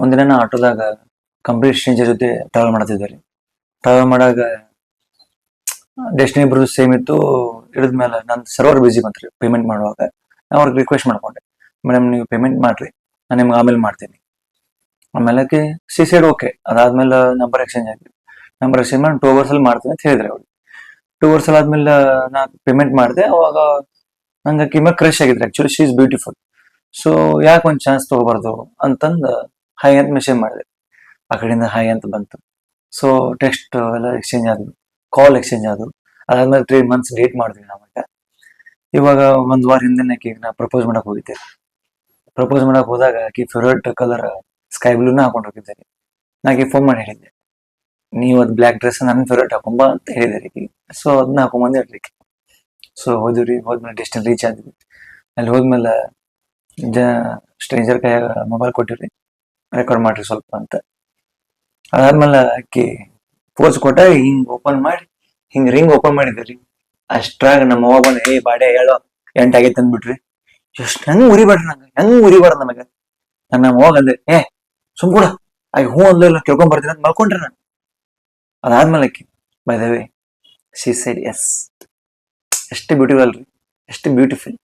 ಒಂದಿನ ನಾ ಆಟೋದಾಗ complete stranger ಜೊತೆ ಟ್ರಾವೆಲ್ ಮಾಡ್ತಿದ್ದೆ ರೀ. ಟ್ರಾವೆಲ್ ಮಾಡಾಗ ಡೆಸ್ಟಿನಿ ಇಬ್ರು ಸೇಮ್ ಇತ್ತು. ಇಳಿದ್ಮೇಲೆ ನನ್ನ ಸರ್ವರ್ ಬಿಸಿ ಬಂತ್ರಿ ಪೇಮೆಂಟ್ ಮಾಡುವಾಗ. ನಾ ಅವ್ರಿಗೆ ರಿಕ್ವೆಸ್ಟ್ ಮಾಡ್ಕೊಂಡೆ, ಮೇಡಮ್ ನೀವು ಪೇಮೆಂಟ್ ಮಾಡ್ರಿ, ನಾನು ನಿಮ್ಗೆ ಆಮೇಲೆ ಮಾಡ್ತೀನಿ. ಆಮೇಲೆ ಸಿ ಸೈಡ್ ಓಕೆ. ಅದಾದ್ಮೇಲೆ ನಂಬರ್ ಎಕ್ಸ್ಚೇಂಜ್ ಆಗಿ ನಂಬರ್ ಎಕ್ಸ್ಚೇಂಜ್ ಮಾಡಿ 2 hours ಅಲ್ಲಿ ಮಾಡ್ತೀನಿ ಅಂತ ಹೇಳಿದ್ರೆ ಅವ್ರು. 2 hours ಆದ್ಮೇಲೆ ನಾ ಪೇಮೆಂಟ್ ಮಾಡಿದೆ. ಅವಾಗ ನಂಗೆ ಆಕಿ ಮೇಲೆ ಕ್ರಶ್ ಆಗಿದ್ರೆ. Actually she is beautiful. So ಯಾಕೆ ಒಂದು ಚಾನ್ಸ್ ತಗೋಬಾರ್ದು ಅಂತಂದು ಹೈ ಅಂತ ಮೆಸೇಜ್ ಮಾಡಿದೆ. ಆ ಕಡೆಯಿಂದ ಹೈ ಅಂತ ಬಂತು. ಸೊ ಟೆಕ್ಸ್ಟ್ ಎಲ್ಲ ಎಕ್ಸ್ಚೇಂಜ್ ಆದ್ವು, ಕಾಲ್ ಎಕ್ಸ್ಚೇಂಜ್ ಆದವು. ಅದಾದ್ಮೇಲೆ 3 months ಡೇಟ್ ಮಾಡಿದ್ವಿ ನಾವಾಗ. ಇವಾಗ 1 ವಾರ ಹಿಂದೆ ಆಕಿಗೆ ನಾ ಪ್ರಪೋಸ್ ಮಾಡಕ್ ಹೋಗಿದ್ದೆ. ಪ್ರಪೋಸ್ ಮಾಡಕ್ ಹೋದಾಗ ಆಕಿ ಫೇವ್ರೇಟ್ ಕಲರ್ ಸ್ಕೈ ಬ್ಲೂನ ಹಾಕೊಂಡು ಹೋಗಿದ್ದೆ. ನಾಕಿ ಫೋನ್ ಮಾಡಿ ಹೇಳಿದ್ದೆ, ನೀವು ಅದು ಬ್ಲ್ಯಾಕ್ ಡ್ರೆಸ್ ನನ್ನ ಫೇವ್ರೇಟ್ ಹಾಕೊಂಬ ಅಂತ ಹೇಳಿದೆ ಆಕಿ. ಸೊ ಅದನ್ನ ಹಾಕೊಂಬಂದು ಇರ್ಲಿಕ್ಕೆ. ಸೊ ಹೋದ್ವಿ. ಹೋದ್ಮೇಲೆ ಡೆಸ್ಟಿನಿ ರೀಚ್ ಆದ್ವಿ. ಅಲ್ಲಿ ಹೋದ್ಮೇಲೆ ಸ್ಟ್ರೇಂಜರ್ ಕೈಯಾಗ ಮೊಬೈಲ್ ಕೊಟ್ಟಿರಿ, ರೆಕಾರ್ಡ್ ಮಾಡ್ರಿ ಸ್ವಲ್ಪ ಅಂತ. ಅದಾದ್ಮೇಲೆ ಆಕಿ ಪೋಸ್ ಕೊಟ್ಟ, ಹಿಂಗ್ ಓಪನ್ ಮಾಡಿ ಹಿಂಗ್ ರಿಂಗ್ ಓಪನ್ ಮಾಡಿದ್ರಿ. ಅಷ್ಟ್ರಾಗ ನಮ್ಮ ಅವ್ವ ಬಂದು, ಏ ಬಾಡೆ ಹೇಳೋ 8 ಆಗೈತೆ ಅಂದ್ಬಿಟ್ರಿ. ಎಷ್ಟು ಹೆಂಗ್ ಉರಿಬೇಡ್ರಿ, ನಂಗೆ ಹೆಂಗ್ ಉರಿಬಾರ್ದು ನನಗೆ. ನಾನು ನಮ್ಮ ಅವ್ವಾಗ ಅಂದೆ, ಸುಮ್ ಕೂಡ ಆಗಿ ಹೂ ಅಂದ್ಲಿಲ್ಲ, ಕೇಳ್ಕೊಂಡ್ ಬರ್ತೀನಿ ಅಂತ ಮಲ್ಕೊಂಡ್ರಿ ನಾನು. ಅದಾದ್ಮೇಲೆ ಆಕಿ by the way she said yes. ಎಷ್ಟು ಬ್ಯೂಟಿಫುಲ್ ರೀ, ಎಷ್ಟು ಬ್ಯೂಟಿಫುಲ್.